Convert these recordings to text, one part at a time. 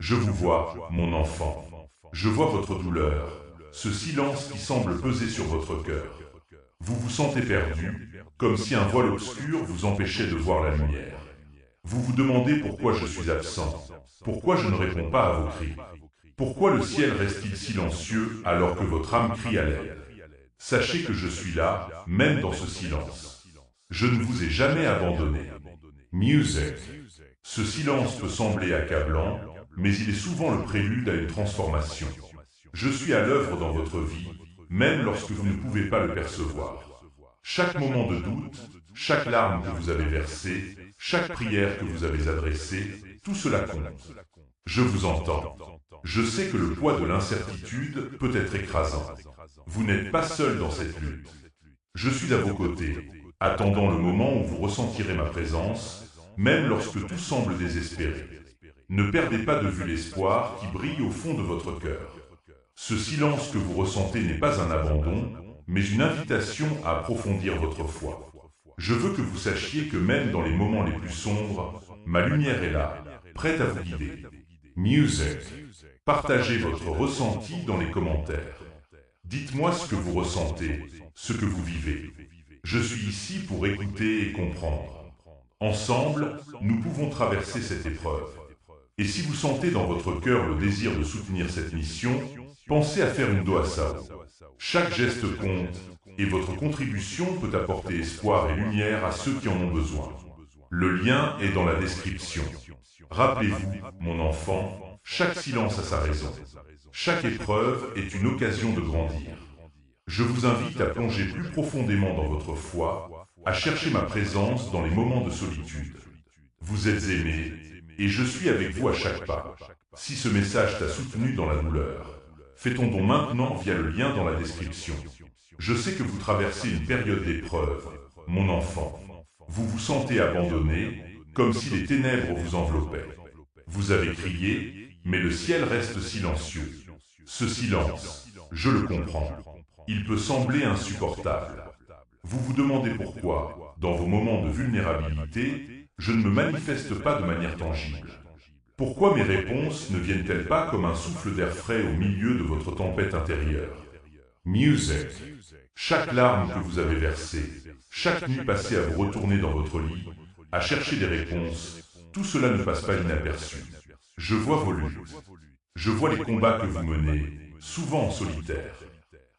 Je vous vois, mon enfant. Je vois votre douleur, ce silence qui semble peser sur votre cœur. Vous vous sentez perdu, comme si un voile obscur vous empêchait de voir la lumière. Vous vous demandez pourquoi je suis absent, pourquoi je ne réponds pas à vos cris. Pourquoi le ciel reste-t-il silencieux alors que votre âme crie à l'aide? Sachez que je suis là, même dans ce silence. Je ne vous ai jamais abandonné. Music. Ce silence peut sembler accablant, mais il est souvent le prélude à une transformation. Je suis à l'œuvre dans votre vie, même lorsque vous ne pouvez pas le percevoir. Chaque moment de doute, chaque larme que vous avez versée, chaque prière que vous avez adressée, tout cela compte. Je vous entends. Je sais que le poids de l'incertitude peut être écrasant. Vous n'êtes pas seul dans cette lutte. Je suis à vos côtés, attendant le moment où vous ressentirez ma présence, même lorsque tout semble désespéré. Ne perdez pas de vue l'espoir qui brille au fond de votre cœur. Ce silence que vous ressentez n'est pas un abandon, mais une invitation à approfondir votre foi. Je veux que vous sachiez que même dans les moments les plus sombres, ma lumière est là, prête à vous guider. Music. Partagez votre ressenti dans les commentaires. Dites-moi ce que vous ressentez, ce que vous vivez. Je suis ici pour écouter et comprendre. Ensemble, nous pouvons traverser cette épreuve. Et si vous sentez dans votre cœur le désir de soutenir cette mission, pensez à faire une doa sao. Chaque geste compte, et votre contribution peut apporter espoir et lumière à ceux qui en ont besoin. Le lien est dans la description. Rappelez-vous, mon enfant, chaque silence a sa raison. Chaque épreuve est une occasion de grandir. Je vous invite à plonger plus profondément dans votre foi, à chercher ma présence dans les moments de solitude. Vous êtes aimé, et je suis avec vous à chaque pas. Si ce message t'a soutenu dans la douleur, fais-ton don maintenant via le lien dans la description. Je sais que vous traversez une période d'épreuve, mon enfant. Vous vous sentez abandonné, comme si les ténèbres vous enveloppaient. Vous avez crié, mais le ciel reste silencieux. Ce silence, je le comprends. Il peut sembler insupportable. Vous vous demandez pourquoi, dans vos moments de vulnérabilité, je ne me manifeste pas de manière tangible. Pourquoi mes réponses ne viennent-elles pas comme un souffle d'air frais au milieu de votre tempête intérieure? Music. Chaque larme que vous avez versée, chaque nuit passée à vous retourner dans votre lit, à chercher des réponses, tout cela ne passe pas inaperçu. Je vois vos luttes. Je vois les combats que vous menez, souvent en solitaire.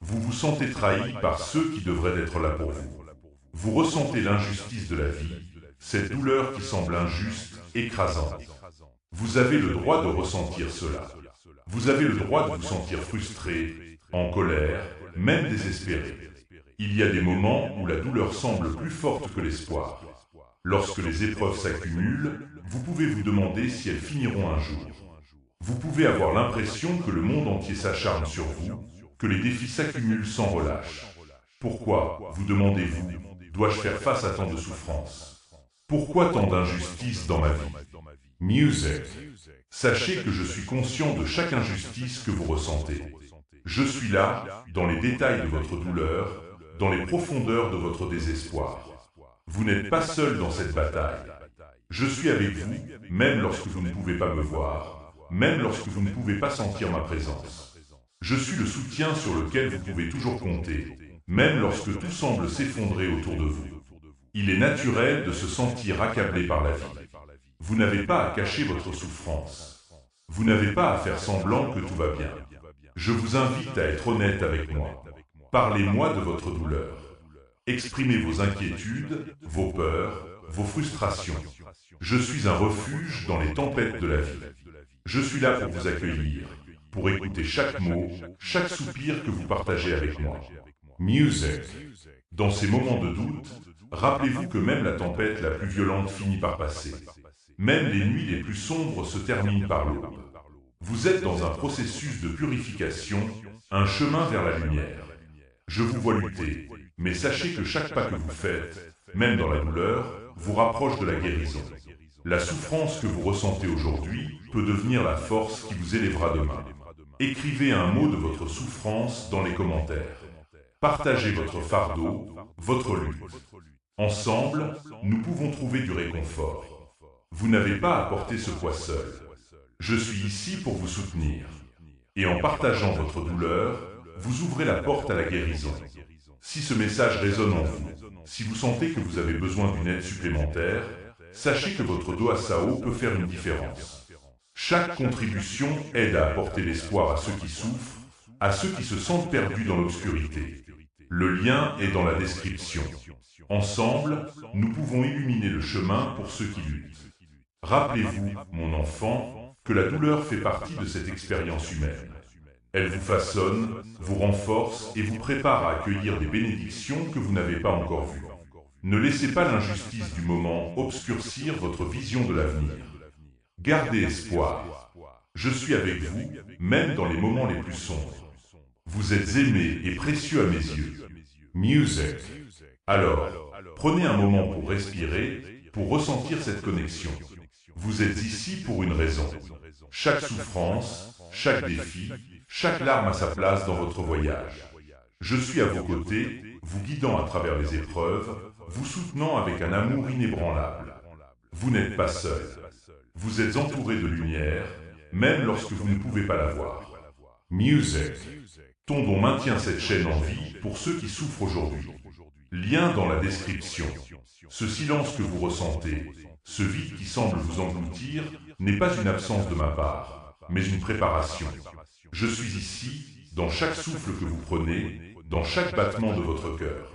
Vous vous sentez trahi par ceux qui devraient être là pour vous. Vous ressentez l'injustice de la vie, cette douleur qui semble injuste, écrasante. Vous avez le droit de ressentir cela. Vous avez le droit de vous sentir frustré, en colère, même désespéré. Il y a des moments où la douleur semble plus forte que l'espoir. Lorsque les épreuves s'accumulent, vous pouvez vous demander si elles finiront un jour. Vous pouvez avoir l'impression que le monde entier s'acharne sur vous, que les défis s'accumulent sans relâche. Pourquoi, vous demandez-vous, dois-je faire face à tant de souffrances? Pourquoi tant d'injustice dans ma vie? Music. Sachez que je suis conscient de chaque injustice que vous ressentez. Je suis là, dans les détails de votre douleur, dans les profondeurs de votre désespoir. Vous n'êtes pas seul dans cette bataille. Je suis avec vous, même lorsque vous ne pouvez pas me voir, même lorsque vous ne pouvez pas sentir ma présence. Je suis le soutien sur lequel vous pouvez toujours compter, même lorsque tout semble s'effondrer autour de vous. Il est naturel de se sentir accablé par la vie. Vous n'avez pas à cacher votre souffrance. Vous n'avez pas à faire semblant que tout va bien. Je vous invite à être honnête avec moi. Parlez-moi de votre douleur. Exprimez vos inquiétudes, vos peurs, vos frustrations. Je suis un refuge dans les tempêtes de la vie. Je suis là pour vous accueillir, pour écouter chaque mot, chaque soupir que vous partagez avec moi. Music. Dans ces moments de doute, rappelez-vous que même la tempête la plus violente finit par passer. Même les nuits les plus sombres se terminent par l'aube. Vous êtes dans un processus de purification, un chemin vers la lumière. Je vous vois lutter, mais sachez que chaque pas que vous faites, même dans la douleur, vous rapproche de la guérison. La souffrance que vous ressentez aujourd'hui peut devenir la force qui vous élèvera demain. Écrivez un mot de votre souffrance dans les commentaires. Partagez votre fardeau, votre lutte. Ensemble, nous pouvons trouver du réconfort. Vous n'avez pas à porter ce poids seul. Je suis ici pour vous soutenir. Et en partageant votre douleur, vous ouvrez la porte à la guérison. Si ce message résonne en vous, si vous sentez que vous avez besoin d'une aide supplémentaire, sachez que votre Doa Sao peut faire une différence. Chaque contribution aide à apporter l'espoir à ceux qui souffrent, à ceux qui se sentent perdus dans l'obscurité. Le lien est dans la description. Ensemble, nous pouvons illuminer le chemin pour ceux qui luttent. Rappelez-vous, mon enfant, que la douleur fait partie de cette expérience humaine. Elle vous façonne, vous renforce et vous prépare à accueillir des bénédictions que vous n'avez pas encore vues. Ne laissez pas l'injustice du moment obscurcir votre vision de l'avenir. Gardez espoir. Je suis avec vous, même dans les moments les plus sombres. Vous êtes aimé et précieux à mes yeux. Music. Alors, prenez un moment pour respirer, pour ressentir cette connexion. Vous êtes ici pour une raison. Chaque souffrance, chaque défi, chaque larme a sa place dans votre voyage. Je suis à vos côtés, vous guidant à travers les épreuves, vous soutenant avec un amour inébranlable. Vous n'êtes pas seul. Vous êtes entouré de lumière, même lorsque vous ne pouvez pas la voir. Music. Ton don maintient cette chaîne en vie pour ceux qui souffrent aujourd'hui. Lien dans la description. Ce silence que vous ressentez, ce vide qui semble vous engloutir, n'est pas une absence de ma part, mais une préparation. Je suis ici, dans chaque souffle que vous prenez, dans chaque battement de votre cœur.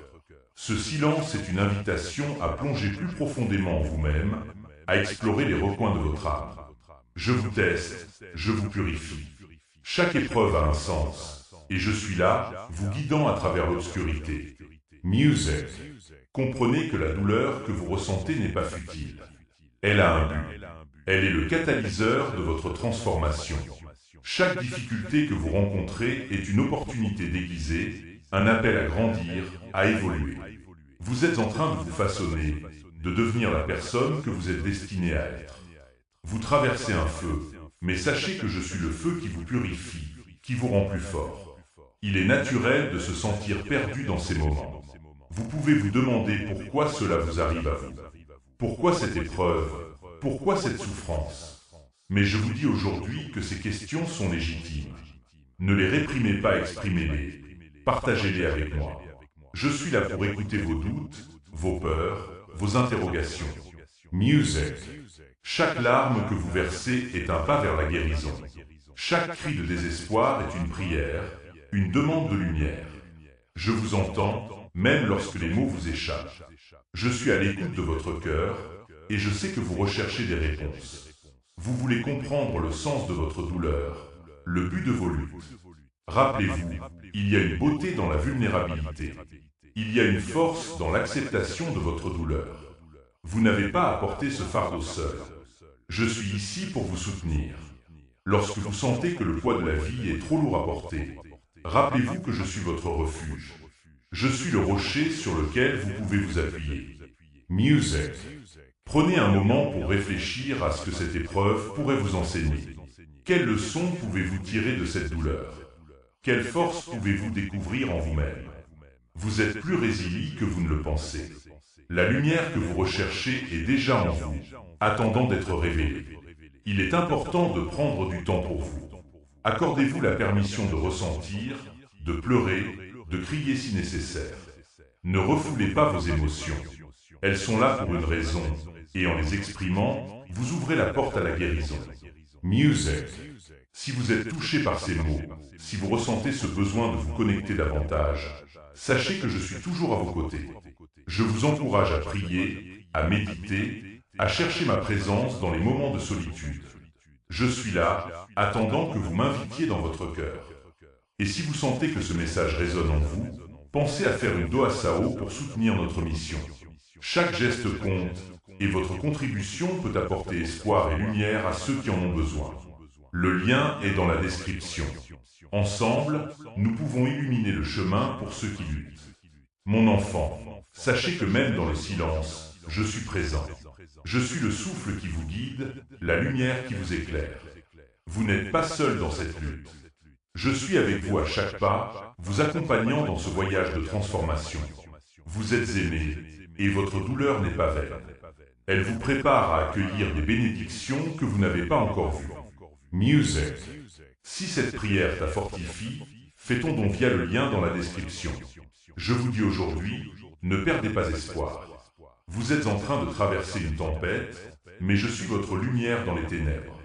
Ce silence est une invitation à plonger plus profondément en vous-même, à explorer les recoins de votre âme. Je vous teste, je vous purifie. Chaque épreuve a un sens, et je suis là, vous guidant à travers l'obscurité. Music. Comprenez que la douleur que vous ressentez n'est pas futile. Elle a un but. Elle est le catalyseur de votre transformation. Chaque difficulté que vous rencontrez est une opportunité déguisée, un appel à grandir, à évoluer. Vous êtes en train de vous façonner, de devenir la personne que vous êtes destiné à être. Vous traversez un feu, mais sachez que je suis le feu qui vous purifie, qui vous rend plus fort. Il est naturel de se sentir perdu dans ces moments. Vous pouvez vous demander pourquoi cela vous arrive à vous. Pourquoi cette épreuve? Pourquoi cette souffrance? Mais je vous dis aujourd'hui que ces questions sont légitimes. Ne les réprimez pas, exprimez-les. Partagez-les avec moi. Je suis là pour écouter vos doutes, vos peurs, vos interrogations. Music. Chaque larme que vous versez est un pas vers la guérison. Chaque cri de désespoir est une prière, une demande de lumière. Je vous entends, même lorsque les mots vous échappent. Je suis à l'écoute de votre cœur, et je sais que vous recherchez des réponses. Vous voulez comprendre le sens de votre douleur, le but de vos luttes. Rappelez-vous, il y a une beauté dans la vulnérabilité. Il y a une force dans l'acceptation de votre douleur. Vous n'avez pas à porter ce fardeau seul. Je suis ici pour vous soutenir. Lorsque vous sentez que le poids de la vie est trop lourd à porter, rappelez-vous que je suis votre refuge. Je suis le rocher sur lequel vous pouvez vous appuyer. Music. Prenez un moment pour réfléchir à ce que cette épreuve pourrait vous enseigner. Quelles leçons pouvez-vous tirer de cette douleur? Quelle force pouvez-vous découvrir en vous-même? Vous êtes plus résilient que vous ne le pensez. La lumière que vous recherchez est déjà en vous, attendant d'être révélée. Il est important de prendre du temps pour vous. Accordez-vous la permission de ressentir, de pleurer, de crier si nécessaire. Ne refoulez pas vos émotions. Elles sont là pour une raison, et en les exprimant, vous ouvrez la porte à la guérison. Music. Si vous êtes touché par ces mots, si vous ressentez ce besoin de vous connecter davantage, sachez que je suis toujours à vos côtés. Je vous encourage à prier, à méditer, à chercher ma présence dans les moments de solitude. Je suis là, attendant que vous m'invitiez dans votre cœur. Et si vous sentez que ce message résonne en vous, pensez à faire une Doa Sao pour soutenir notre mission. Chaque geste compte, et votre contribution peut apporter espoir et lumière à ceux qui en ont besoin. Le lien est dans la description. Ensemble, nous pouvons illuminer le chemin pour ceux qui luttent. Mon enfant, sachez que même dans le silence, je suis présent. Je suis le souffle qui vous guide, la lumière qui vous éclaire. Vous n'êtes pas seul dans cette lutte. Je suis avec vous à chaque pas, vous accompagnant dans ce voyage de transformation. Vous êtes aimé, et votre douleur n'est pas vaine. Elle vous prépare à accueillir des bénédictions que vous n'avez pas encore vues. Music. Si cette prière t'a fortifie, fais ton don via le lien dans la description. Je vous dis aujourd'hui, ne perdez pas espoir. Vous êtes en train de traverser une tempête, mais je suis votre lumière dans les ténèbres.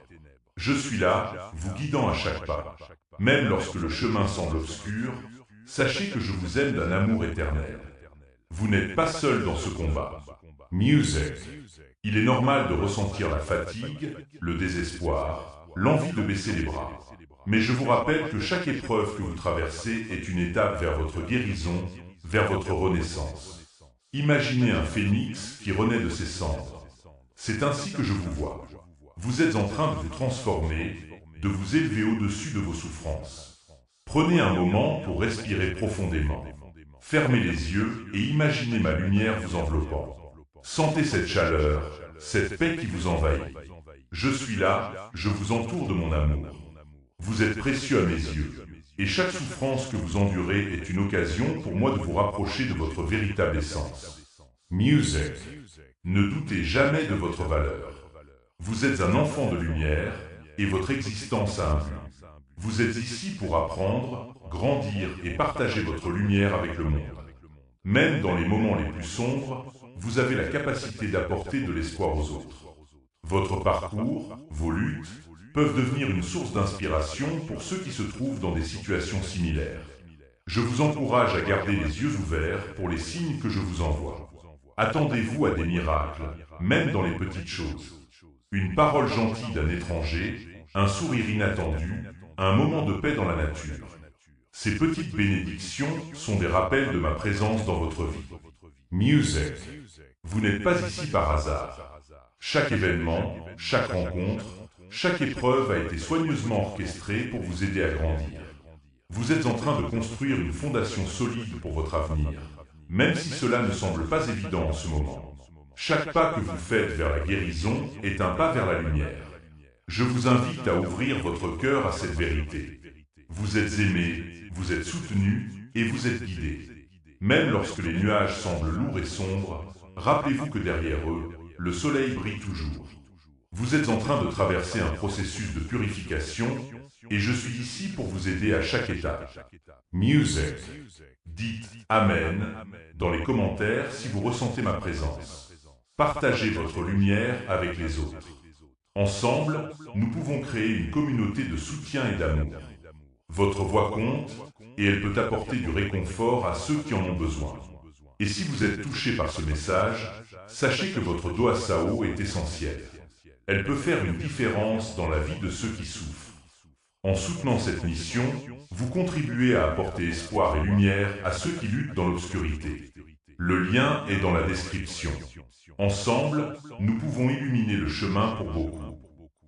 Je suis là, vous guidant à chaque pas. Même lorsque le chemin semble obscur, sachez que je vous aime d'un amour éternel. Vous n'êtes pas seul dans ce combat. Music. Il est normal de ressentir la fatigue, le désespoir, l'envie de baisser les bras. Mais je vous rappelle que chaque épreuve que vous traversez est une étape vers votre guérison, vers votre renaissance. Imaginez un phénix qui renaît de ses cendres. C'est ainsi que je vous vois. Vous êtes en train de vous transformer, de vous élever au-dessus de vos souffrances. Prenez un moment pour respirer profondément. Fermez les yeux et imaginez ma lumière vous enveloppant. Sentez cette chaleur, cette paix qui vous envahit. Je suis là, je vous entoure de mon amour. Vous êtes précieux à mes yeux, et chaque souffrance que vous endurez est une occasion pour moi de vous rapprocher de votre véritable essence. Music. Ne doutez jamais de votre valeur. Vous êtes un enfant de lumière, et votre existence a un but. Vous êtes ici pour apprendre, grandir et partager votre lumière avec le monde. Même dans les moments les plus sombres, vous avez la capacité d'apporter de l'espoir aux autres. Votre parcours, vos luttes, peuvent devenir une source d'inspiration pour ceux qui se trouvent dans des situations similaires. Je vous encourage à garder les yeux ouverts pour les signes que je vous envoie. Attendez-vous à des miracles, même dans les petites choses. Une parole gentille d'un étranger, un sourire inattendu, un moment de paix dans la nature. Ces petites bénédictions sont des rappels de ma présence dans votre vie. Music. Vous n'êtes pas ici par hasard. Chaque événement, chaque rencontre, chaque épreuve a été soigneusement orchestrée pour vous aider à grandir. Vous êtes en train de construire une fondation solide pour votre avenir, même si cela ne semble pas évident en ce moment. Chaque pas que vous faites vers la guérison est un pas vers la lumière. Je vous invite à ouvrir votre cœur à cette vérité. Vous êtes aimé, vous êtes soutenu et vous êtes guidé. Même lorsque les nuages semblent lourds et sombres, rappelez-vous que derrière eux, le soleil brille toujours. Vous êtes en train de traverser un processus de purification et je suis ici pour vous aider à chaque étape. Music. Dites Amen dans les commentaires si vous ressentez ma présence. Partagez votre lumière avec les autres. Ensemble, nous pouvons créer une communauté de soutien et d'amour. Votre voix compte et elle peut apporter du réconfort à ceux qui en ont besoin. Et si vous êtes touché par ce message, sachez que votre doigt Sao est essentielle. Elle peut faire une différence dans la vie de ceux qui souffrent. En soutenant cette mission, vous contribuez à apporter espoir et lumière à ceux qui luttent dans l'obscurité. Le lien est dans la description. Ensemble, nous pouvons illuminer le chemin pour beaucoup.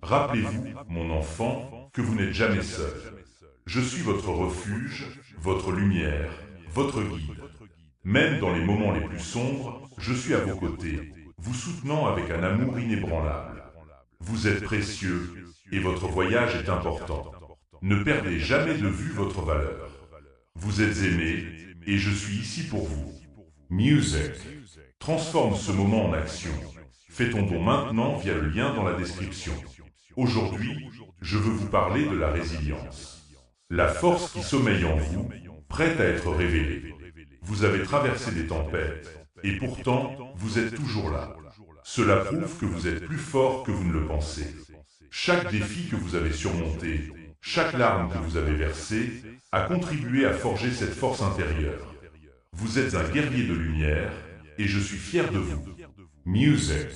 Rappelez-vous, mon enfant, que vous n'êtes jamais seul. Je suis votre refuge, votre lumière, votre guide. Même dans les moments les plus sombres, je suis à vos côtés, vous soutenant avec un amour inébranlable. Vous êtes précieux et votre voyage est important. Ne perdez jamais de vue votre valeur. Vous êtes aimé et je suis ici pour vous. Music. Transforme ce moment en action. Fais ton don maintenant via le lien dans la description. Aujourd'hui, je veux vous parler de la résilience. La force qui sommeille en vous, prête à être révélée. Vous avez traversé des tempêtes, et pourtant, vous êtes toujours là. Cela prouve que vous êtes plus fort que vous ne le pensez. Chaque défi que vous avez surmonté, chaque larme que vous avez versée, a contribué à forger cette force intérieure. Vous êtes un guerrier de lumière, et je suis fier de vous. Music.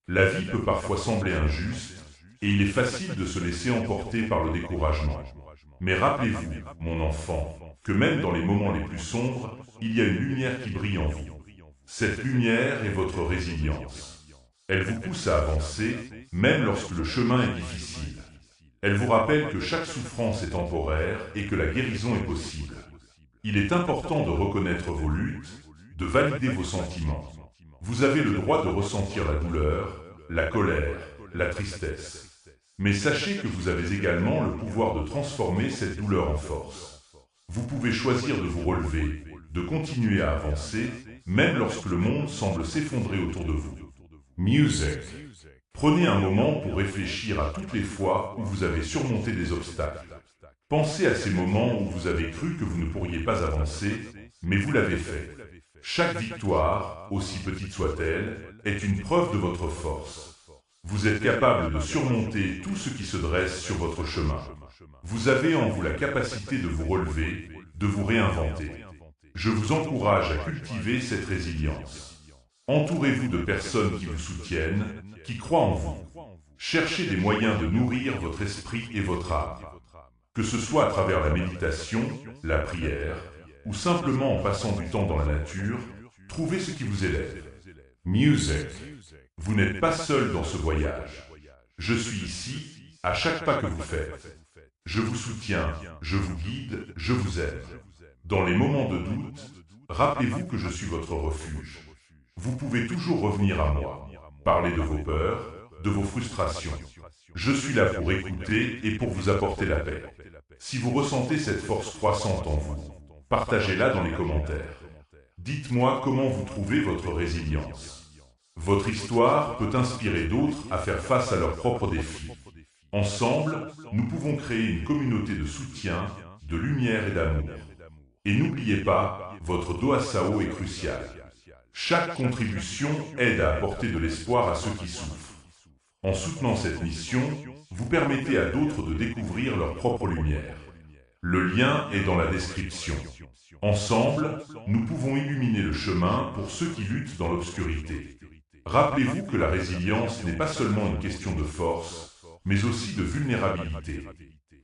La vie peut parfois sembler injuste, et il est facile de se laisser emporter par le découragement. Mais rappelez-vous, mon enfant, que même dans les moments les plus sombres, il y a une lumière qui brille en vous. Cette lumière est votre résilience. Elle vous pousse à avancer, même lorsque le chemin est difficile. Elle vous rappelle que chaque souffrance est temporaire et que la guérison est possible. Il est important de reconnaître vos luttes, de valider vos sentiments. Vous avez le droit de ressentir la douleur, la colère, la tristesse. Mais sachez que vous avez également le pouvoir de transformer cette douleur en force. Vous pouvez choisir de vous relever, de continuer à avancer, même lorsque le monde semble s'effondrer autour de vous. Music. Prenez un moment pour réfléchir à toutes les fois où vous avez surmonté des obstacles. Pensez à ces moments où vous avez cru que vous ne pourriez pas avancer, mais vous l'avez fait. Chaque victoire, aussi petite soit-elle, est une preuve de votre force. Vous êtes capable de surmonter tout ce qui se dresse sur votre chemin. Vous avez en vous la capacité de vous relever, de vous réinventer. Je vous encourage à cultiver cette résilience. Entourez-vous de personnes qui vous soutiennent, qui croient en vous. Cherchez des moyens de nourrir votre esprit et votre âme. Que ce soit à travers la méditation, la prière, ou simplement en passant du temps dans la nature, trouvez ce qui vous élève. Music. Vous n'êtes pas seul dans ce voyage. Je suis ici, à chaque pas que vous faites. Je vous soutiens, je vous guide, je vous aide. Dans les moments de doute, rappelez-vous que je suis votre refuge. Vous pouvez toujours revenir à moi. Parlez de vos peurs, de vos frustrations. Je suis là pour écouter et pour vous apporter la paix. Si vous ressentez cette force croissante en vous, partagez-la dans les commentaires. Dites-moi comment vous trouvez votre résilience. Votre histoire peut inspirer d'autres à faire face à leurs propres défis. Ensemble, nous pouvons créer une communauté de soutien, de lumière et d'amour. Et n'oubliez pas, votre dos à Sao est crucial. Chaque contribution aide à apporter de l'espoir à ceux qui souffrent. En soutenant cette mission, vous permettez à d'autres de découvrir leur propre lumière. Le lien est dans la description. Ensemble, nous pouvons illuminer le chemin pour ceux qui luttent dans l'obscurité. Rappelez-vous que la résilience n'est pas seulement une question de force, mais aussi de vulnérabilité.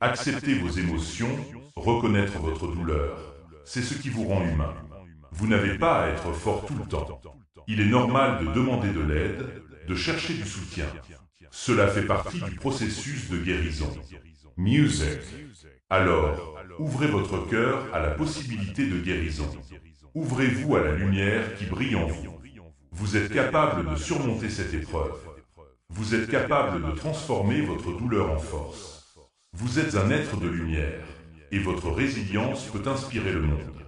Accepter vos émotions, reconnaître votre douleur, c'est ce qui vous rend humain. Vous n'avez pas à être fort tout le temps. Il est normal de demander de l'aide, de chercher du soutien. Cela fait partie du processus de guérison. Music. Alors, ouvrez votre cœur à la possibilité de guérison. Ouvrez-vous à la lumière qui brille en vous. Vous êtes capable de surmonter cette épreuve. Vous êtes capable de transformer votre douleur en force. Vous êtes un être de lumière, et votre résilience peut inspirer le monde.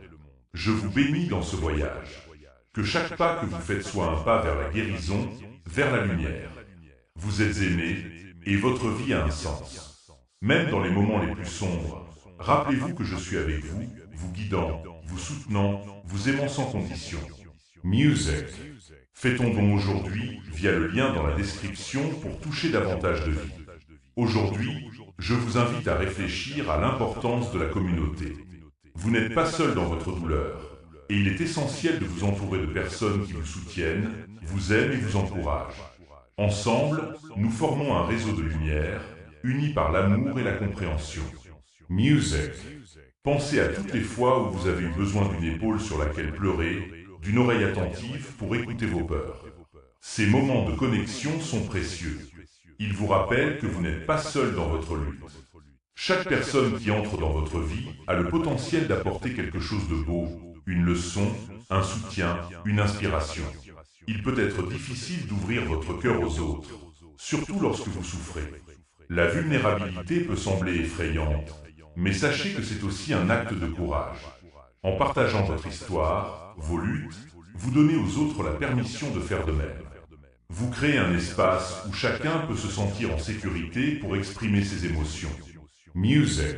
Je vous bénis dans ce voyage. Que chaque pas que vous faites soit un pas vers la guérison, vers la lumière. Vous êtes aimé, et votre vie a un sens. Même dans les moments les plus sombres, rappelez-vous que je suis avec vous, vous guidant, vous soutenant, vous aimant sans condition. Music. Fait-on don aujourd'hui via le lien dans la description pour toucher davantage de vie. Aujourd'hui, je vous invite à réfléchir à l'importance de la communauté. Vous n'êtes pas seul dans votre douleur, et il est essentiel de vous entourer de personnes qui vous soutiennent, vous aiment et vous encouragent. Ensemble, nous formons un réseau de lumière, unis par l'amour et la compréhension. Music. Pensez à toutes les fois où vous avez eu besoin d'une épaule sur laquelle pleurer, d'une oreille attentive pour écouter vos peurs. Ces moments de connexion sont précieux. Ils vous rappellent que vous n'êtes pas seul dans votre lutte. Chaque personne qui entre dans votre vie a le potentiel d'apporter quelque chose de beau, une leçon, un soutien, une inspiration. Il peut être difficile d'ouvrir votre cœur aux autres, surtout lorsque vous souffrez. La vulnérabilité peut sembler effrayante, mais sachez que c'est aussi un acte de courage. En partageant votre histoire, vos luttes, vous donnez aux autres la permission de faire de même. Vous créez un espace où chacun peut se sentir en sécurité pour exprimer ses émotions. Music.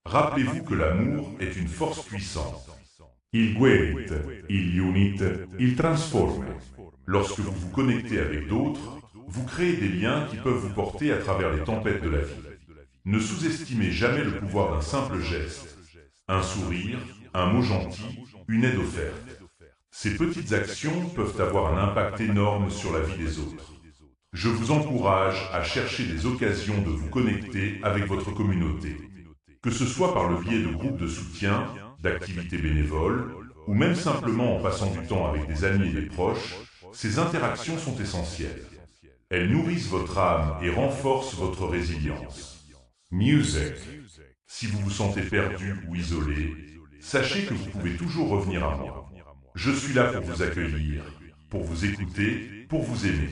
Rappelez-vous que l'amour est une force puissante. Il guérit, il unit, il transforme. Lorsque vous vous connectez avec d'autres, vous créez des liens qui peuvent vous porter à travers les tempêtes de la vie. Ne sous-estimez jamais le pouvoir d'un simple geste, un sourire, un mot gentil, une aide offerte. Ces petites actions peuvent avoir un impact énorme sur la vie des autres. Je vous encourage à chercher des occasions de vous connecter avec votre communauté, que ce soit par le biais de groupes de soutien, d'activités bénévoles, ou même simplement en passant du temps avec des amis et des proches. Ces interactions sont essentielles. Elles nourrissent votre âme et renforcent votre résilience. Music. Si vous vous sentez perdu ou isolé, sachez que vous pouvez toujours revenir à moi. Je suis là pour vous accueillir, pour vous écouter, pour vous aimer.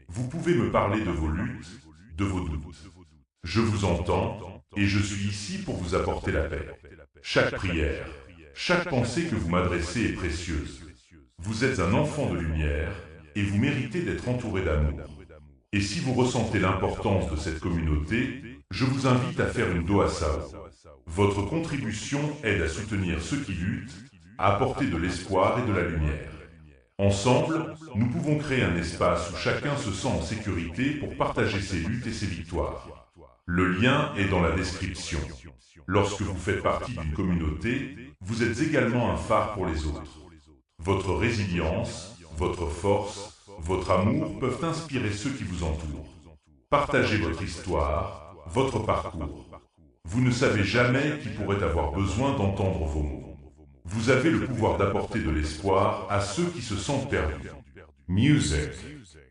Vous pouvez me parler de vos luttes, de vos doutes. Je vous entends et je suis ici pour vous apporter la paix. Chaque prière, chaque pensée que vous m'adressez est précieuse. Vous êtes un enfant de lumière et vous méritez d'être entouré d'amour. Et si vous ressentez l'importance de cette communauté, je vous invite à faire une Doa Sao. Votre contribution aide à soutenir ceux qui luttent, à apporter de l'espoir et de la lumière. Ensemble, nous pouvons créer un espace où chacun se sent en sécurité pour partager ses luttes et ses victoires. Le lien est dans la description. Lorsque vous faites partie d'une communauté, vous êtes également un phare pour les autres. Votre résilience, votre force, votre amour peuvent inspirer ceux qui vous entourent. Partagez votre histoire, votre parcours. Vous ne savez jamais qui pourrait avoir besoin d'entendre vos mots. Vous avez le pouvoir d'apporter de l'espoir à ceux qui se sentent perdus. Music.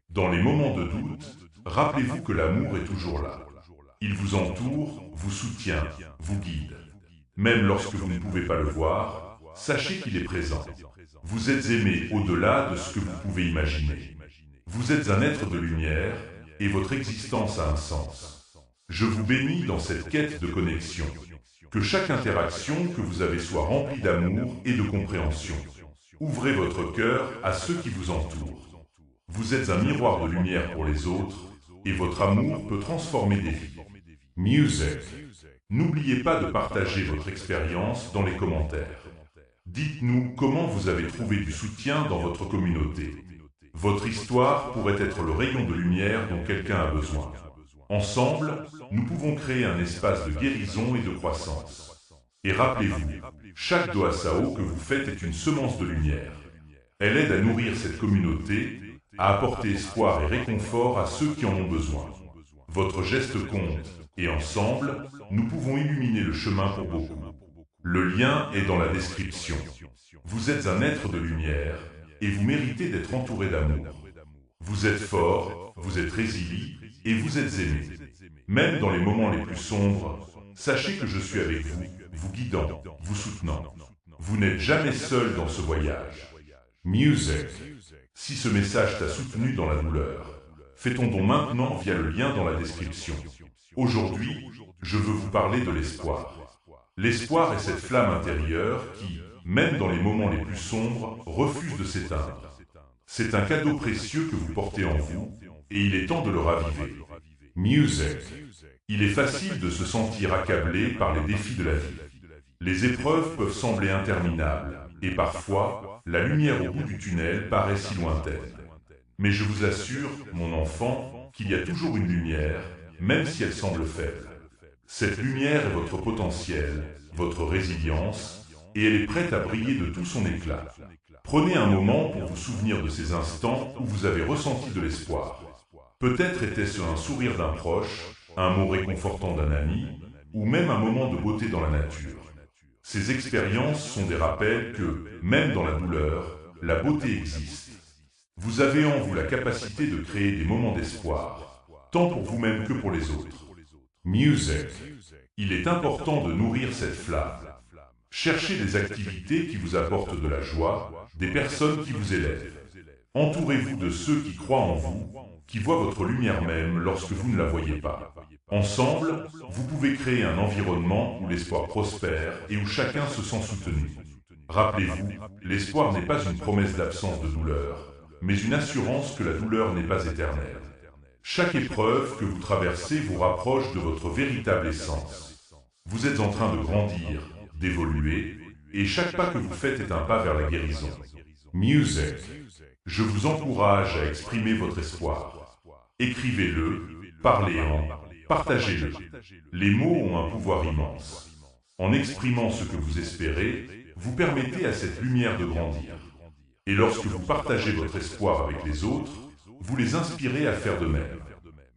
Dans les moments de doute, rappelez-vous que l'amour est toujours là. Il vous entoure, vous soutient, vous guide. Même lorsque vous ne pouvez pas le voir, sachez qu'il est présent. Vous êtes aimé au-delà de ce que vous pouvez imaginer. Vous êtes un être de lumière et votre existence a un sens. Je vous bénis dans cette quête de connexion. Que chaque interaction que vous avez soit remplie d'amour et de compréhension. Ouvrez votre cœur à ceux qui vous entourent. Vous êtes un miroir de lumière pour les autres et votre amour peut transformer des vies. Music. N'oubliez pas de partager votre expérience dans les commentaires. Dites-nous comment vous avez trouvé du soutien dans votre communauté. Votre histoire pourrait être le rayon de lumière dont quelqu'un a besoin. Ensemble, nous pouvons créer un espace de guérison et de croissance. Et rappelez-vous, chaque Doa Sao que vous faites est une semence de lumière. Elle aide à nourrir cette communauté, à apporter espoir et réconfort à ceux qui en ont besoin. Votre geste compte, et ensemble, nous pouvons illuminer le chemin pour beaucoup. Le lien est dans la description. Vous êtes un être de lumière, et vous méritez d'être entouré d'amour. Vous êtes fort, vous êtes résilient, et vous êtes aimé. Même dans les moments les plus sombres, sachez que je suis avec vous, vous guidant, vous soutenant. Vous n'êtes jamais seul dans ce voyage. Music. Si ce message t'a soutenu dans la douleur, fais ton don maintenant via le lien dans la description. Aujourd'hui, je veux vous parler de l'espoir. L'espoir est cette flamme intérieure qui, même dans les moments les plus sombres, refuse de s'éteindre. C'est un cadeau précieux que vous portez en vous, et il est temps de le raviver. Music. Il est facile de se sentir accablé par les défis de la vie. Les épreuves peuvent sembler interminables, et parfois, la lumière au bout du tunnel paraît si lointaine. Mais je vous assure, mon enfant, qu'il y a toujours une lumière, même si elle semble faible. Cette lumière est votre potentiel, votre résilience, et elle est prête à briller de tout son éclat. Prenez un moment pour vous souvenir de ces instants où vous avez ressenti de l'espoir. Peut-être était-ce un sourire d'un proche, un mot réconfortant d'un ami, ou même un moment de beauté dans la nature. Ces expériences sont des rappels que, même dans la douleur, la beauté existe. Vous avez en vous la capacité de créer des moments d'espoir, tant pour vous-même que pour les autres. Music. Il est important de nourrir cette flamme. Cherchez des activités qui vous apportent de la joie, des personnes qui vous élèvent. Entourez-vous de ceux qui croient en vous, qui voient votre lumière même lorsque vous ne la voyez pas. Ensemble, vous pouvez créer un environnement où l'espoir prospère et où chacun se sent soutenu. Rappelez-vous, l'espoir n'est pas une promesse d'absence de douleur, mais une assurance que la douleur n'est pas éternelle. Chaque épreuve que vous traversez vous rapproche de votre véritable essence. Vous êtes en train de grandir, d'évoluer, et chaque pas que vous faites est un pas vers la guérison. Music. Je vous encourage à exprimer votre espoir. Écrivez-le, parlez-en, partagez-le. Les mots ont un pouvoir immense. En exprimant ce que vous espérez, vous permettez à cette lumière de grandir. Et lorsque vous partagez votre espoir avec les autres, vous les inspirez à faire de même.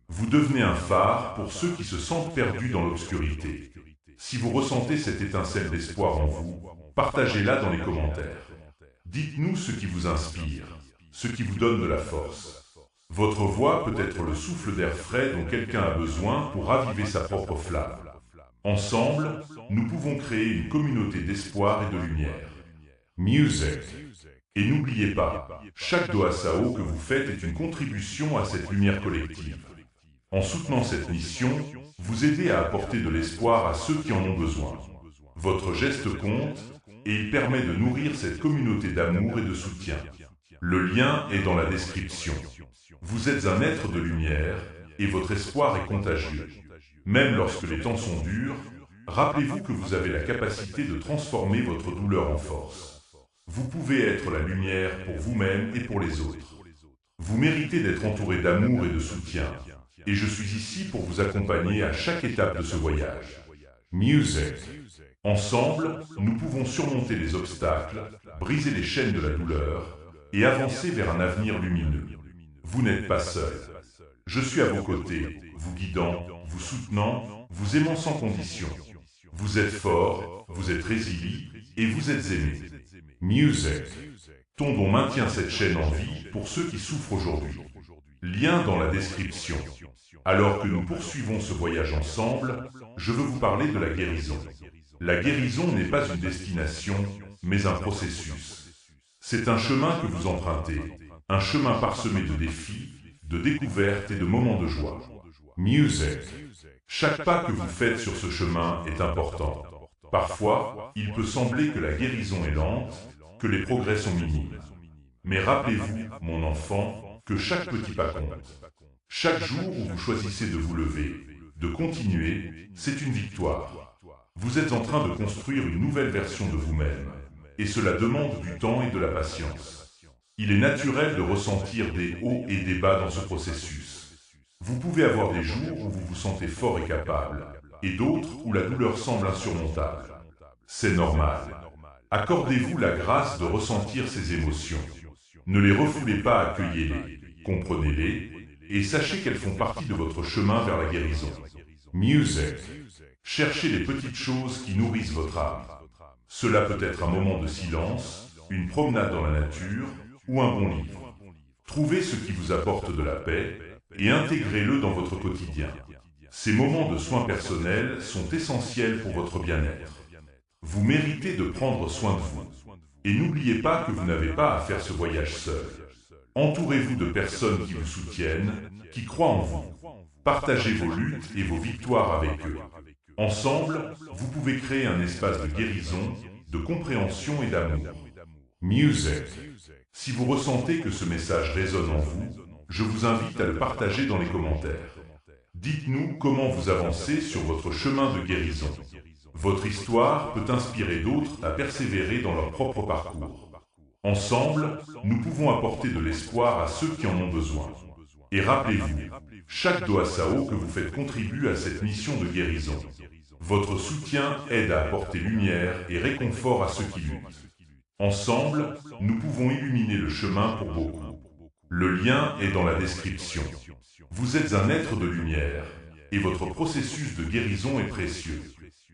Vous devenez un phare pour ceux qui se sentent perdus dans l'obscurité. Si vous ressentez cette étincelle d'espoir en vous, partagez-la dans les commentaires. Dites-nous ce qui vous inspire, ce qui vous donne de la force. Votre voix peut être le souffle d'air frais dont quelqu'un a besoin pour raviver sa propre flamme. Ensemble, nous pouvons créer une communauté d'espoir et de lumière. Music. Et n'oubliez pas, chaque Doa Sao que vous faites est une contribution à cette lumière collective. En soutenant cette mission, vous aidez à apporter de l'espoir à ceux qui en ont besoin. Votre geste compte et il permet de nourrir cette communauté d'amour et de soutien. Le lien est dans la description. Vous êtes un être de lumière et votre espoir est contagieux. Même lorsque les temps sont durs, rappelez-vous que vous avez la capacité de transformer votre douleur en force. Vous pouvez être la lumière pour vous-même et pour les autres. Vous méritez d'être entouré d'amour et de soutien, et je suis ici pour vous accompagner à chaque étape de ce voyage. Music. Ensemble, nous pouvons surmonter les obstacles, briser les chaînes de la douleur et avancer vers un avenir lumineux. Vous n'êtes pas seul. Je suis à vos côtés, vous guidant, vous soutenant, vous aimant sans condition. Vous êtes fort, vous êtes résilient et vous êtes aimé. Music. Tondon maintient cette chaîne en vie pour ceux qui souffrent aujourd'hui. Lien dans la description. Alors que nous poursuivons ce voyage ensemble, je veux vous parler de la guérison. La guérison n'est pas une destination, mais un processus. C'est un chemin que vous empruntez, un chemin parsemé de défis, de découvertes et de moments de joie. Music. Chaque pas que vous faites sur ce chemin est important. Parfois, il peut sembler que la guérison est lente, que les progrès sont minimes. Mais rappelez-vous, mon enfant, que chaque petit pas compte. Chaque jour où vous choisissez de vous lever, de continuer, c'est une victoire. Vous êtes en train de construire une nouvelle version de vous-même, et cela demande du temps et de la patience. Il est naturel de ressentir des hauts et des bas dans ce processus. Vous pouvez avoir des jours où vous vous sentez fort et capable, et d'autres où la douleur semble insurmontable. C'est normal. Accordez-vous la grâce de ressentir ces émotions. Ne les refoulez pas, accueillez-les, comprenez-les, et sachez qu'elles font partie de votre chemin vers la guérison. Music. Cherchez les petites choses qui nourrissent votre âme. Cela peut être un moment de silence, une promenade dans la nature ou un bon livre. Trouvez ce qui vous apporte de la paix et intégrez-le dans votre quotidien. Ces moments de soins personnels sont essentiels pour votre bien-être. Vous méritez de prendre soin de vous. Et n'oubliez pas que vous n'avez pas à faire ce voyage seul. Entourez-vous de personnes qui vous soutiennent, qui croient en vous. Partagez vos luttes et vos victoires avec eux. Ensemble, vous pouvez créer un espace de guérison, de compréhension et d'amour. Music. Si vous ressentez que ce message résonne en vous, je vous invite à le partager dans les commentaires. Dites-nous comment vous avancez sur votre chemin de guérison. Votre histoire peut inspirer d'autres à persévérer dans leur propre parcours. Ensemble, nous pouvons apporter de l'espoir à ceux qui en ont besoin. Et rappelez-vous, chaque doigt sao que vous faites contribue à cette mission de guérison. Votre soutien aide à apporter lumière et réconfort à ceux qui luttent. Ensemble, nous pouvons illuminer le chemin pour beaucoup. Le lien est dans la description. Vous êtes un être de lumière, et votre processus de guérison est précieux.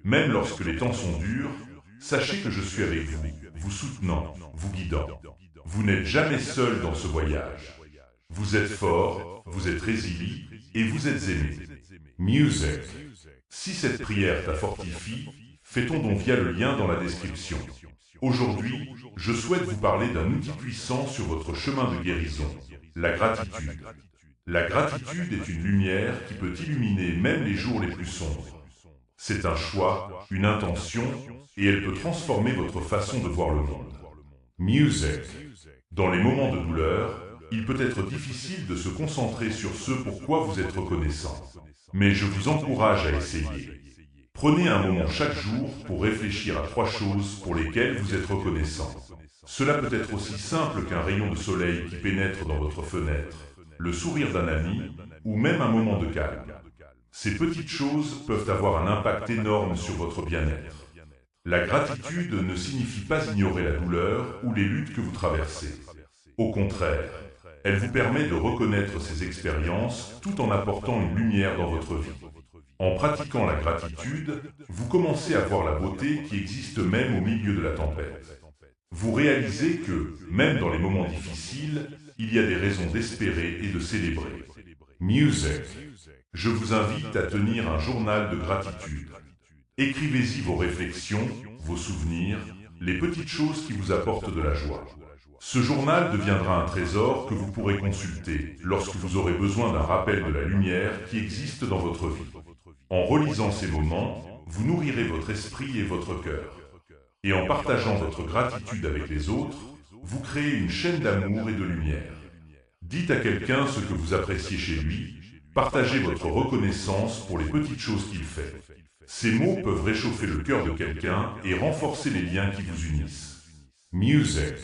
Même lorsque les temps sont durs, sachez que je suis avec vous, vous soutenant, vous guidant. Vous n'êtes jamais seul dans ce voyage. Vous êtes fort, vous êtes résilient et vous êtes aimé. Music. Si cette prière t'a fortifie, fais-ton don via le lien dans la description. Aujourd'hui, je souhaite vous parler d'un outil puissant sur votre chemin de guérison, la gratitude. La gratitude est une lumière qui peut illuminer même les jours les plus sombres. C'est un choix, une intention, et elle peut transformer votre façon de voir le monde. Music. Dans les moments de douleur, il peut être difficile de se concentrer sur ce pour quoi vous êtes reconnaissant. Mais je vous encourage à essayer. Prenez un moment chaque jour pour réfléchir à 3 choses pour lesquelles vous êtes reconnaissant. Cela peut être aussi simple qu'un rayon de soleil qui pénètre dans votre fenêtre, le sourire d'un ami, ou même un moment de calme. Ces petites choses peuvent avoir un impact énorme sur votre bien-être. La gratitude ne signifie pas ignorer la douleur ou les luttes que vous traversez. Au contraire, elle vous permet de reconnaître ces expériences tout en apportant une lumière dans votre vie. En pratiquant la gratitude, vous commencez à voir la beauté qui existe même au milieu de la tempête. Vous réalisez que, même dans les moments difficiles, il y a des raisons d'espérer et de célébrer. Music. Je vous invite à tenir un journal de gratitude. Écrivez-y vos réflexions, vos souvenirs, les petites choses qui vous apportent de la joie. Ce journal deviendra un trésor que vous pourrez consulter lorsque vous aurez besoin d'un rappel de la lumière qui existe dans votre vie. En relisant ces moments, vous nourrirez votre esprit et votre cœur. Et en partageant votre gratitude avec les autres, vous créez une chaîne d'amour et de lumière. Dites à quelqu'un ce que vous appréciez chez lui, partagez votre reconnaissance pour les petites choses qu'il fait. Ces mots peuvent réchauffer le cœur de quelqu'un et renforcer les liens qui vous unissent. Music.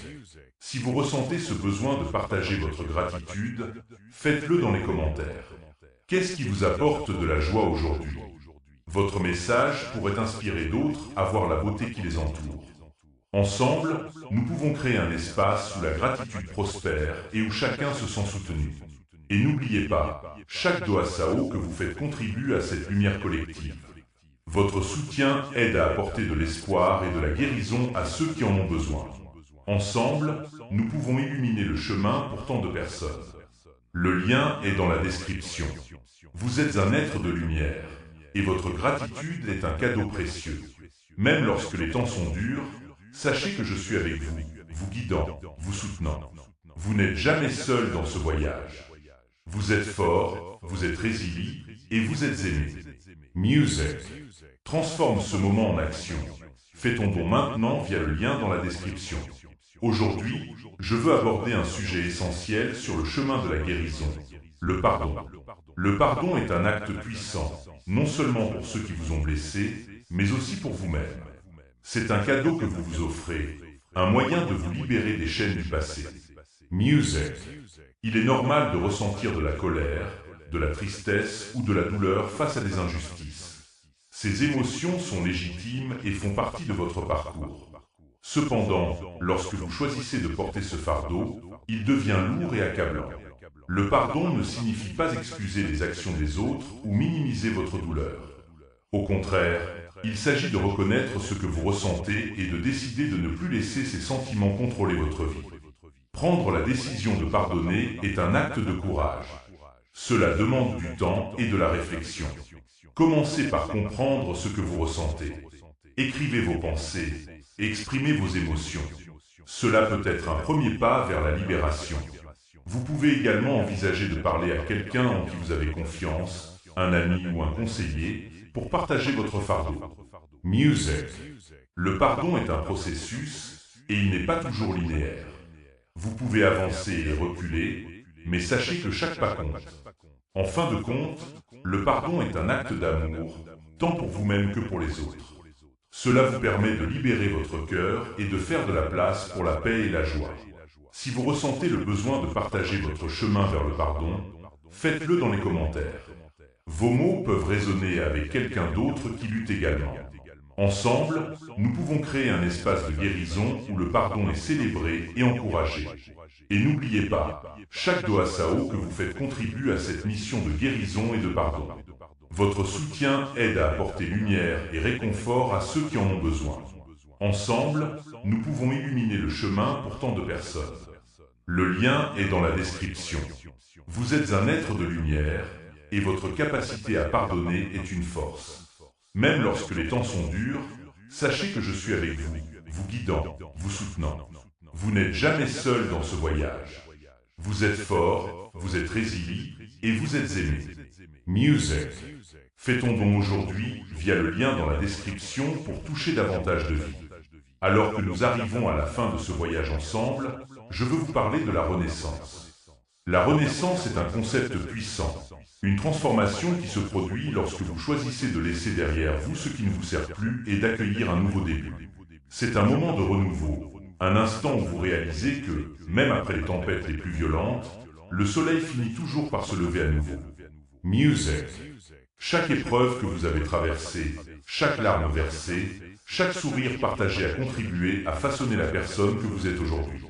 Si vous ressentez ce besoin de partager votre gratitude, faites-le dans les commentaires. Qu'est-ce qui vous apporte de la joie aujourd'hui? Votre message pourrait inspirer d'autres à voir la beauté qui les entoure. Ensemble, nous pouvons créer un espace où la gratitude prospère et où chacun se sent soutenu. Et n'oubliez pas, chaque doigt Sao que vous faites contribue à cette lumière collective. Votre soutien aide à apporter de l'espoir et de la guérison à ceux qui en ont besoin. Ensemble, nous pouvons illuminer le chemin pour tant de personnes. Le lien est dans la description. Vous êtes un être de lumière, et votre gratitude est un cadeau précieux. Même lorsque les temps sont durs, sachez que je suis avec vous, vous guidant, vous soutenant. Vous n'êtes jamais seul dans ce voyage. Vous êtes fort, vous êtes résilient, et vous êtes aimé. Music. Transforme ce moment en action. Fais ton don maintenant via le lien dans la description. Aujourd'hui, je veux aborder un sujet essentiel sur le chemin de la guérison, le pardon. Le pardon est un acte puissant, non seulement pour ceux qui vous ont blessé, mais aussi pour vous-même. C'est un cadeau que vous vous offrez, un moyen de vous libérer des chaînes du passé. Music. Il est normal de ressentir de la colère, de la tristesse ou de la douleur face à des injustices. Ces émotions sont légitimes et font partie de votre parcours. Cependant, lorsque vous choisissez de porter ce fardeau, il devient lourd et accablant. Le pardon ne signifie pas excuser les actions des autres ou minimiser votre douleur. Au contraire, il s'agit de reconnaître ce que vous ressentez et de décider de ne plus laisser ces sentiments contrôler votre vie. Prendre la décision de pardonner est un acte de courage. Cela demande du temps et de la réflexion. Commencez par comprendre ce que vous ressentez. Écrivez vos pensées et exprimez vos émotions. Cela peut être un premier pas vers la libération. Vous pouvez également envisager de parler à quelqu'un en qui vous avez confiance, un ami ou un conseiller, pour partager votre fardeau. Music. Le pardon est un processus et il n'est pas toujours linéaire. Vous pouvez avancer et reculer, mais sachez que chaque pas compte. En fin de compte, le pardon est un acte d'amour, tant pour vous-même que pour les autres. Cela vous permet de libérer votre cœur et de faire de la place pour la paix et la joie. Si vous ressentez le besoin de partager votre chemin vers le pardon, faites-le dans les commentaires. Vos mots peuvent résonner avec quelqu'un d'autre qui lutte également. Ensemble, nous pouvons créer un espace de guérison où le pardon est célébré et encouragé. Et n'oubliez pas, chaque doigt Sao que vous faites contribue à cette mission de guérison et de pardon. Votre soutien aide à apporter lumière et réconfort à ceux qui en ont besoin. Ensemble, nous pouvons illuminer le chemin pour tant de personnes. Le lien est dans la description. Vous êtes un être de lumière et votre capacité à pardonner est une force. Même lorsque les temps sont durs, sachez que je suis avec vous, vous guidant, vous soutenant. Vous n'êtes jamais seul dans ce voyage. Vous êtes fort, vous êtes résilient et vous êtes aimé. Music. Fais ton don aujourd'hui via le lien dans la description pour toucher davantage de vie. Alors que nous arrivons à la fin de ce voyage ensemble, je veux vous parler de la renaissance. La renaissance est un concept puissant, une transformation qui se produit lorsque vous choisissez de laisser derrière vous ce qui ne vous sert plus et d'accueillir un nouveau début. C'est un moment de renouveau, un instant où vous réalisez que, même après les tempêtes les plus violentes, le soleil finit toujours par se lever à nouveau. Music. Chaque épreuve que vous avez traversée, chaque larme versée, chaque sourire partagé a contribué à façonner la personne que vous êtes aujourd'hui.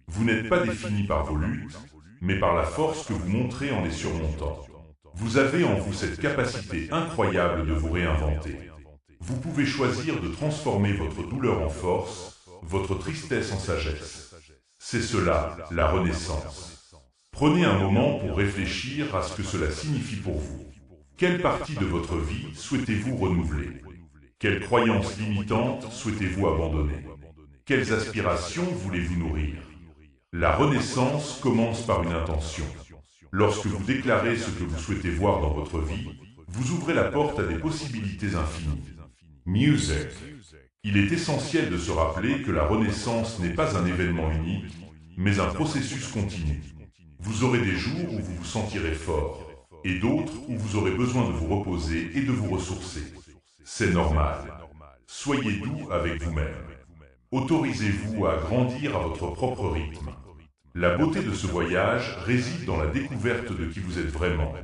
Vous n'êtes pas défini par vos luttes, mais par la force que vous montrez en les surmontant. Vous avez en vous cette capacité incroyable de vous réinventer. Vous pouvez choisir de transformer votre douleur en force, votre tristesse en sagesse. C'est cela, la renaissance. Prenez un moment pour réfléchir à ce que cela signifie pour vous. Quelle partie de votre vie souhaitez-vous renouveler? Quelles croyances limitantes souhaitez-vous abandonner? Quelles aspirations voulez-vous nourrir? La renaissance commence par une intention. Lorsque vous déclarez ce que vous souhaitez voir dans votre vie, vous ouvrez la porte à des possibilités infinies. Music. Il est essentiel de se rappeler que la renaissance n'est pas un événement unique, mais un processus continu. Vous aurez des jours où vous vous sentirez fort, et d'autres où vous aurez besoin de vous reposer et de vous ressourcer. C'est normal. Soyez doux avec vous-même. Autorisez-vous à grandir à votre propre rythme. La beauté de ce voyage réside dans la découverte de qui vous êtes vraiment,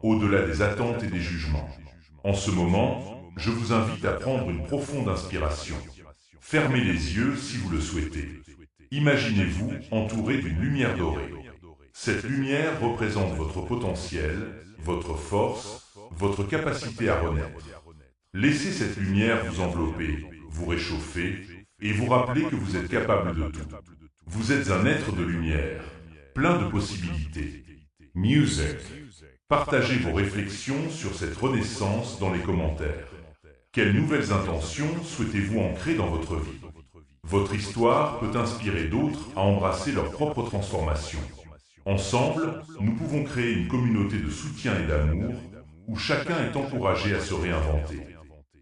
au-delà des attentes et des jugements. En ce moment, je vous invite à prendre une profonde inspiration. Fermez les yeux si vous le souhaitez. Imaginez-vous entouré d'une lumière dorée. Cette lumière représente votre potentiel, votre force, votre capacité à renaître. Laissez cette lumière vous envelopper, vous réchauffer et vous rappeler que vous êtes capable de tout. Vous êtes un être de lumière, plein de possibilités. Music. Partagez vos réflexions sur cette renaissance dans les commentaires. Quelles nouvelles intentions souhaitez-vous ancrer dans votre vie? Votre histoire peut inspirer d'autres à embrasser leur propre transformation. Ensemble, nous pouvons créer une communauté de soutien et d'amour où chacun est encouragé à se réinventer.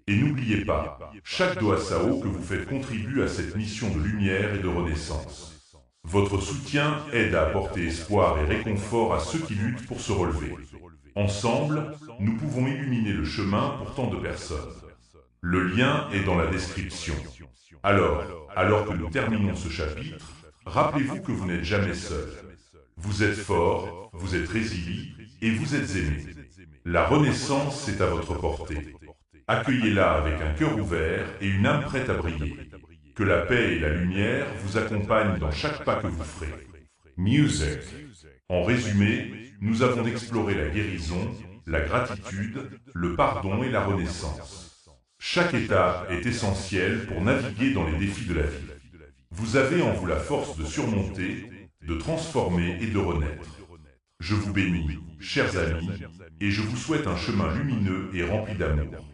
Et n'oubliez pas, chaque doigt Sao que vous faites contribue à cette mission de lumière et de renaissance. Votre soutien aide à apporter espoir et réconfort à ceux qui luttent pour se relever. Ensemble, nous pouvons illuminer le chemin pour tant de personnes. Le lien est dans la description. Alors que nous terminons ce chapitre, rappelez-vous que vous n'êtes jamais seul. Vous êtes fort, vous êtes résilient et vous êtes aimé. La renaissance est à votre portée. Accueillez-la avec un cœur ouvert et une âme prête à briller. Que la paix et la lumière vous accompagnent dans chaque pas que vous ferez. Music. En résumé, nous avons exploré la guérison, la gratitude, le pardon et la renaissance. Chaque étape est essentielle pour naviguer dans les défis de la vie. Vous avez en vous la force de surmonter, de transformer et de renaître. Je vous bénis, chers amis, et je vous souhaite un chemin lumineux et rempli d'amour.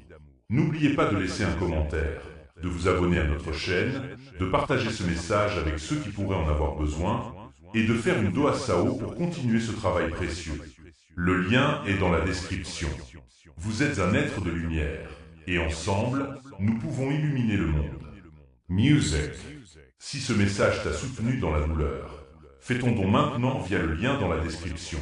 N'oubliez pas de laisser un commentaire, de vous abonner à notre chaîne, de partager ce message avec ceux qui pourraient en avoir besoin, et de faire une doa Sao pour continuer ce travail précieux. Le lien est dans la description. Vous êtes un être de lumière, et ensemble, nous pouvons illuminer le monde. Music. Si ce message t'a soutenu dans la douleur, fais ton don maintenant via le lien dans la description.